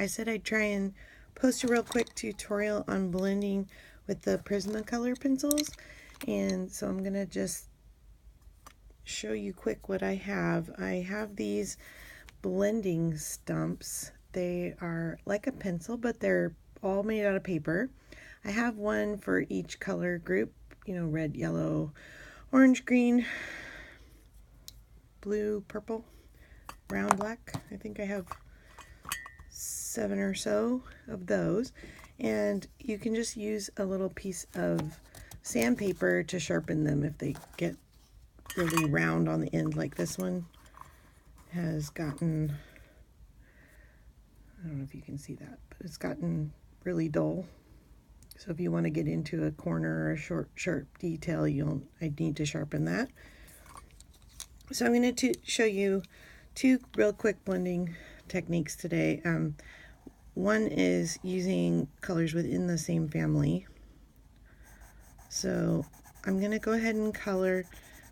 I said I'd try and post a real quick tutorial on blending with the Prismacolor pencils, and so I'm gonna just show you quick what I have. I have these blending stumps. They are like a pencil, but they're all made out of paper. I have one for each color group, you know, red, yellow, orange, green, blue, purple, brown, black. I think I have 7 or so of those, and you can just use a little piece of sandpaper to sharpen them if they get really round on the end. Like this one has gotten, I don't know if you can see that, but it's gotten really dull. So if you want to get into a corner or a short sharp detail, I need to sharpen that. So I'm going to show you 2 real quick blending techniques today. One is using colors within the same family. So I'm going to go ahead and color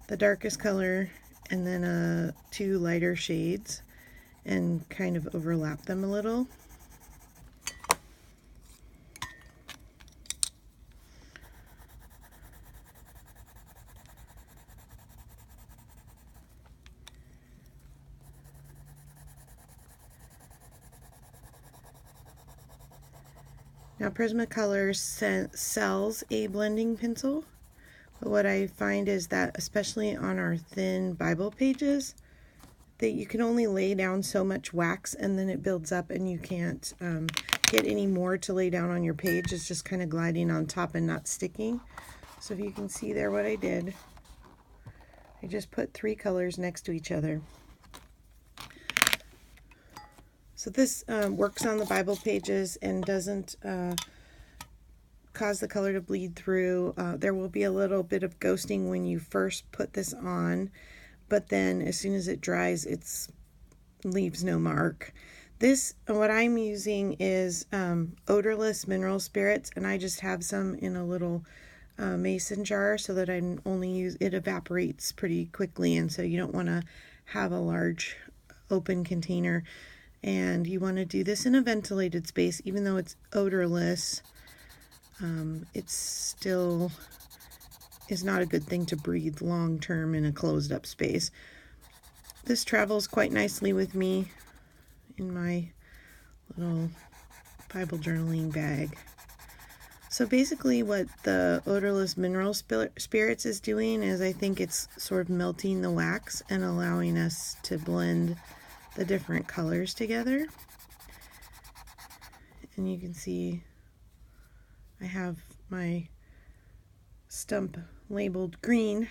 the darkest color and then 2 lighter shades and kind of overlap them a little. Now Prismacolor sells a blending pencil, but what I find is that especially on our thin Bible pages, that you can only lay down so much wax and then it builds up and you can't get any more to lay down on your page. It's just kind of gliding on top and not sticking. So if you can see there what I did, I just put 3 colors next to each other. So this works on the Bible pages and doesn't cause the color to bleed through. There will be a little bit of ghosting when you first put this on, but then as soon as it dries, it leaves no mark. This, what I'm using is Odorless Mineral Spirits, and I just have some in a little mason jar so that I only use, it evaporates pretty quickly, and so you don't want to have a large open container. And you want to do this in a ventilated space. Even though it's odorless, it still is not a good thing to breathe long term in a closed up space. This travels quite nicely with me in my little Bible journaling bag. So basically what the Odorless Mineral Spirits is doing is, I think it's sort of melting the wax and allowing us to blend the different colors together. And you can see I have my stump labeled green.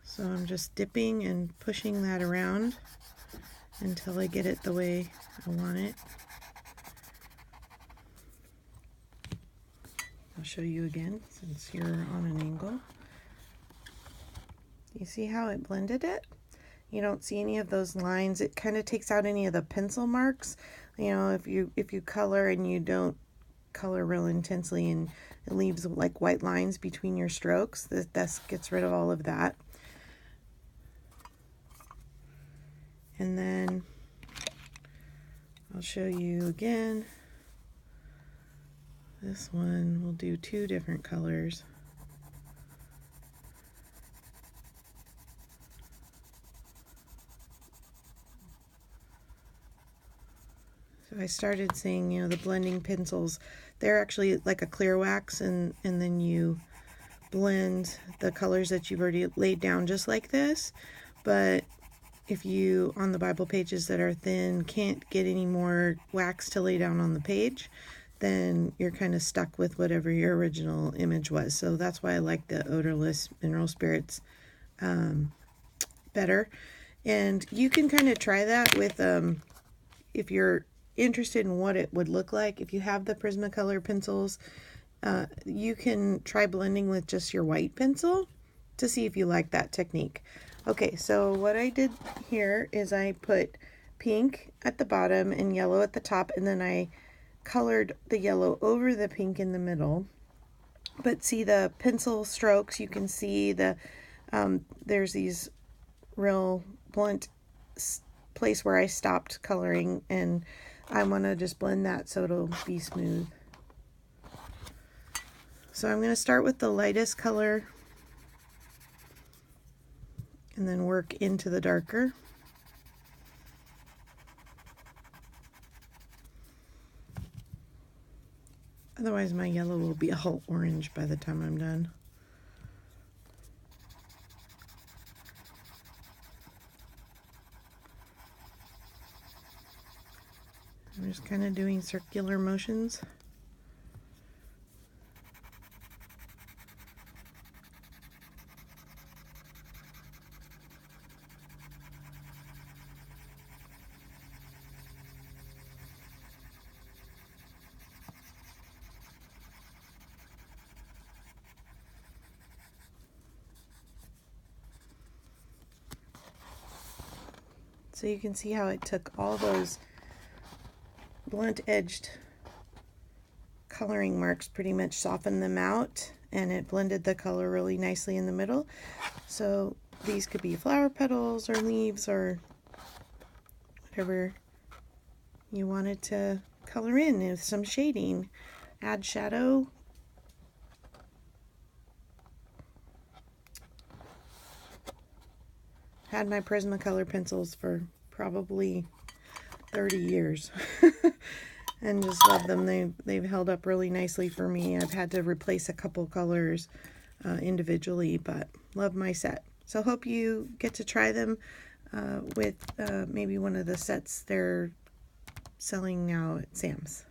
So I'm just dipping and pushing that around until I get it the way I want it. I'll show you again since you're on an angle. You see how it blended it? You don't see any of those lines. It kind of takes out any of the pencil marks. You know, if you color and you don't color real intensely and it leaves like white lines between your strokes, this gets rid of all of that. And then I'll show you again. This one will do 2 different colors. So I started saying, you know, the blending pencils, they're actually like a clear wax, and then you blend the colors that you've already laid down just like this. But if you, on the Bible pages that are thin, can't get any more wax to lay down on the page, then you're kind of stuck with whatever your original image was. So that's why I like the Odorless Mineral Spirits better. And you can kind of try that with, if you're interested in what it would look like, if you have the Prismacolor pencils, you can try blending with just your white pencil to see if you like that technique. Okay, so what I did here is I put pink at the bottom and yellow at the top, and then I colored the yellow over the pink in the middle. But see the pencil strokes, you can see the There's these real blunt place where I stopped coloring, and I want to just blend that so it'll be smooth. So I'm going to start with the lightest color and then work into the darker. Otherwise my yellow will be all orange by the time I'm done. I'm just kind of doing circular motions. So you can see how it took all those blunt edged coloring marks, pretty much softened them out, and it blended the color really nicely in the middle. So these could be flower petals or leaves or whatever you wanted to color in with some shading. Add shadow. Had my Prismacolor pencils for probably 30 years and just love them. They've held up really nicely for me. I've had to replace a couple colors individually, but love my set. So hope you get to try them with maybe one of the sets they're selling now at Sam's.